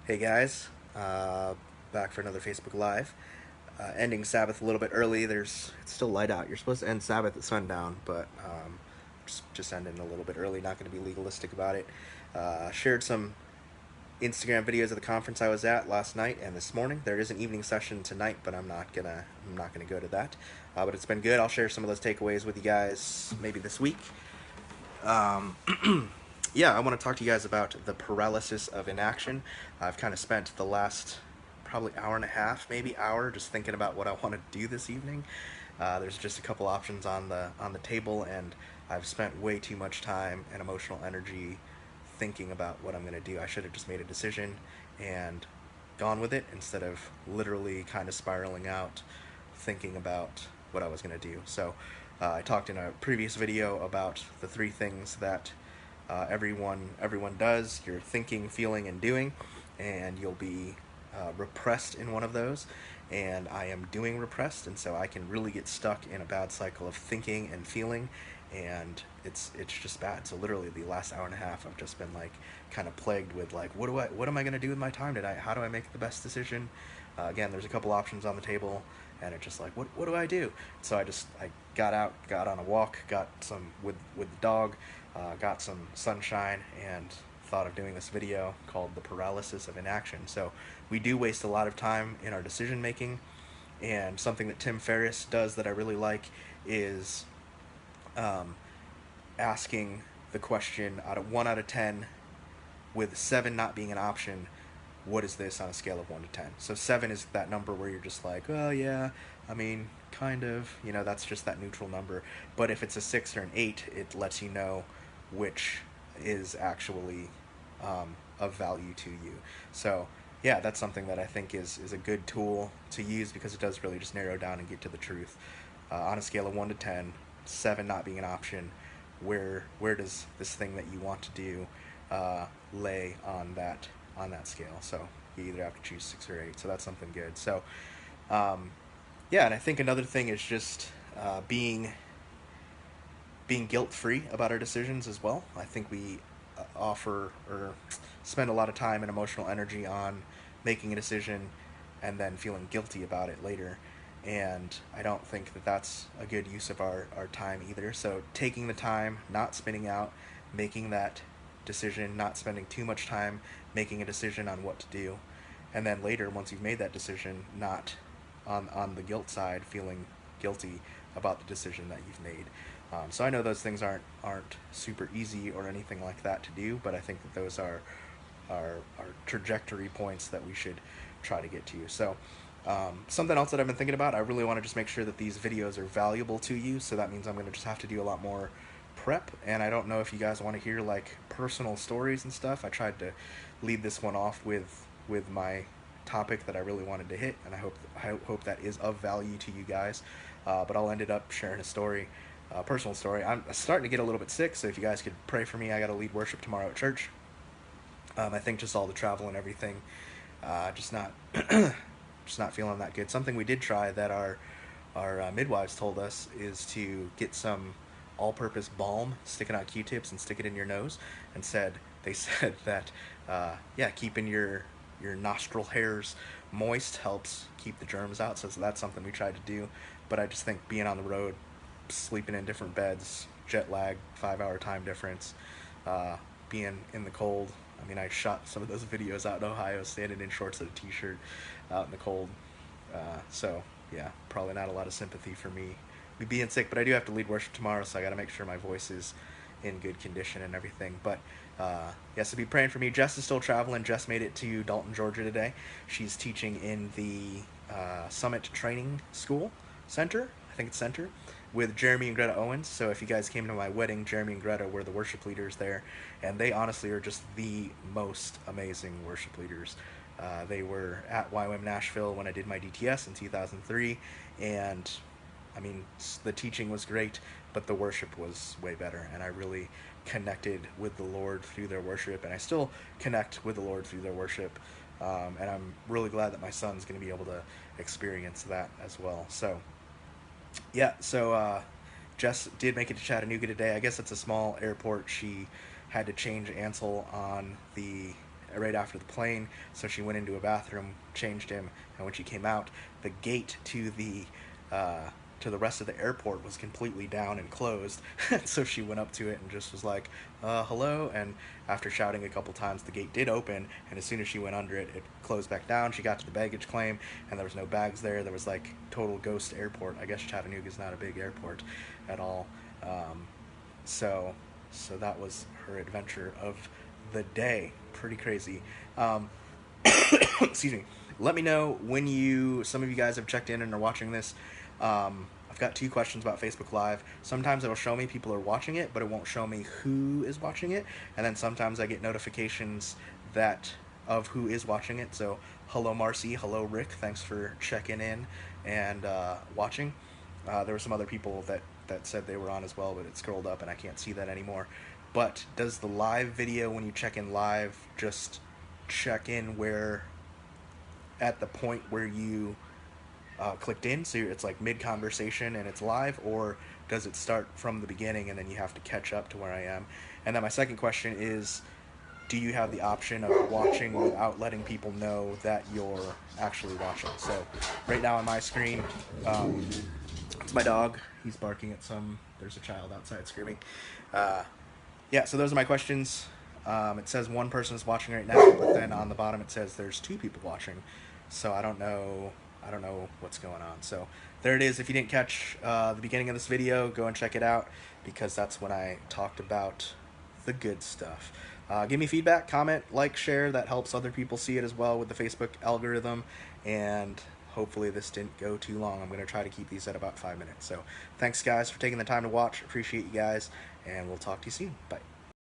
Hey guys, back for another Facebook Live. Ending Sabbath a little bit early. It's still light out. You're supposed to end Sabbath at sundown, but just ending a little bit early. Not going to be legalistic about it. Shared some Instagram videos of the conference I was at last night and this morning. There is an evening session tonight, but I'm not gonna go to that. But it's been good. I'll share some of those takeaways with you guys maybe this week. Um, yeah, I want to talk to you guys about the paralysis of inaction. I've kind of spent the last probably hour and a half, maybe hour, just thinking about what I want to do this evening. There's just a couple options on the table, and I've spent way too much time and emotional energy thinking about what I'm going to do. I should have just made a decision and gone with it instead of literally kind of spiraling out thinking about what I was going to do. So I talked in a previous video about the three things that everyone does. You're thinking, feeling, and doing, and you'll be repressed in one of those. And I am doing repressed, and so I can really get stuck in a bad cycle of thinking and feeling, and it's just bad. So literally, the last hour and a half, I've just been like kind of plagued with like, what am I gonna do with my time today? How do I make the best decision? Again, there's a couple options on the table, and it's just like, what do I do? So I got out, got on a walk, got some with the dog, got some sunshine, and thought of doing this video called the paralysis of inaction. So we do waste a lot of time in our decision making, and something that Tim Ferriss does that I really like is um, asking the question out of 1 out of 10, with 7 not being an option, what is this on a scale of 1 to 10? So 7 is that number where you're just like, oh yeah, I mean, kind of, that's just that neutral number. But if it's a 6 or an 8, it lets you know which is actually of value to you. So yeah, that's something that I think is a good tool to use, because it does really just narrow down and get to the truth. On a scale of 1 to 10, 7 not being an option, where does this thing that you want to do lay on that scale? So you either have to choose 6 or 8. So that's something good. So yeah, and I think another thing is just being guilt free about our decisions as well. I think we offer or spend a lot of time and emotional energy on making a decision and then feeling guilty about it later. And I don't think that that's a good use of our time either. So taking the time, not spinning out, making that decision, not spending too much time making a decision on what to do, and then later, once you've made that decision, not on the guilt side, feeling guilty about the decision that you've made. So I know those things aren't super easy or anything like that to do, but I think that those are trajectory points that we should try to get to. So something else that I've been thinking about, I really want to just make sure that these videos are valuable to you, so that means I'm going to just have to do a lot more prep. And I don't know if you guys want to hear like personal stories and stuff. I tried to lead this one off with my topic that I really wanted to hit, and I hope that is of value to you guys. But I'll end it up sharing a story, personal story. I'm starting to get a little bit sick, so if you guys could pray for me, I got to lead worship tomorrow at church. I think just all the travel and everything, just not just not feeling that good. Something we did try that our midwives told us is to get some all-purpose balm, stick it on Q-tips and stick it in your nose, and they said that yeah, keeping your nostril hairs moist helps keep the germs out. So that's something we tried to do. But I just think being on the road, sleeping in different beds, jet lag, 5-hour time difference, being in the cold. I mean, I shot some of those videos out in Ohio, standing in shorts and a t-shirt out in the cold. So yeah, probably not a lot of sympathy for me being sick, but I do have to lead worship tomorrow, so I got to make sure my voice is in good condition and everything. But yeah, so be praying for me. Jess is still traveling. Jess made it to Dalton, Georgia today. She's teaching in the Summit Training School Center, I think it's Center, with Jeremy and Greta Owens. So if you guys came to my wedding, Jeremy and Greta were the worship leaders there, and they honestly are just the most amazing worship leaders. They were at YWAM Nashville when I did my DTS in 2003, and I mean, the teaching was great, but the worship was way better, and I really connected with the Lord through their worship, and I still connect with the Lord through their worship, and I'm really glad that my son's going to be able to experience that as well. So yeah, so Jess did make it to Chattanooga today. I guess it's a small airport. She had to change Ansel on the right after the plane, so she went into a bathroom, changed him, and when she came out, the gate uh, to the rest of the airport was completely down and closed. So she went up to it and just was like, hello. And after shouting a couple times, the gate did open. And as soon as she went under it, it closed back down. She got to the baggage claim, and there was no bags there. There was like total ghost airport. I guess Chattanooga's not a big airport at all. Um, so, so that was her adventure of the day. Pretty crazy. Excuse me. Let me know when some of you guys have checked in and are watching this. I've got 2 questions about Facebook Live. Sometimes it'll show me people are watching it, but it won't show me who is watching it. And then sometimes I get notifications of who is watching it. So, hello Marcy, hello Rick, thanks for checking in and watching. There were some other people that said they were on as well, but it scrolled up and I can't see that anymore. But does the live video, when you check in live, just check in where at the point where you clicked in, so it's like mid-conversation and it's live, or does it start from the beginning and then you have to catch up to where I am? And then my second question is, do you have the option of watching without letting people know that you're actually watching? So right now on my screen, it's my dog. He's barking at there's a child outside screaming. Yeah, so those are my questions. It says one person is watching right now, but then on the bottom it says there's 2 people watching. So I don't know what's going on. So there it is. If you didn't catch the beginning of this video, go and check it out, because that's when I talked about the good stuff. Give me feedback, comment, like, share. That helps other people see it as well with the Facebook algorithm. And hopefully this didn't go too long. I'm going to try to keep these at about 5 minutes. So thanks guys for taking the time to watch. Appreciate you guys, and we'll talk to you soon. Bye.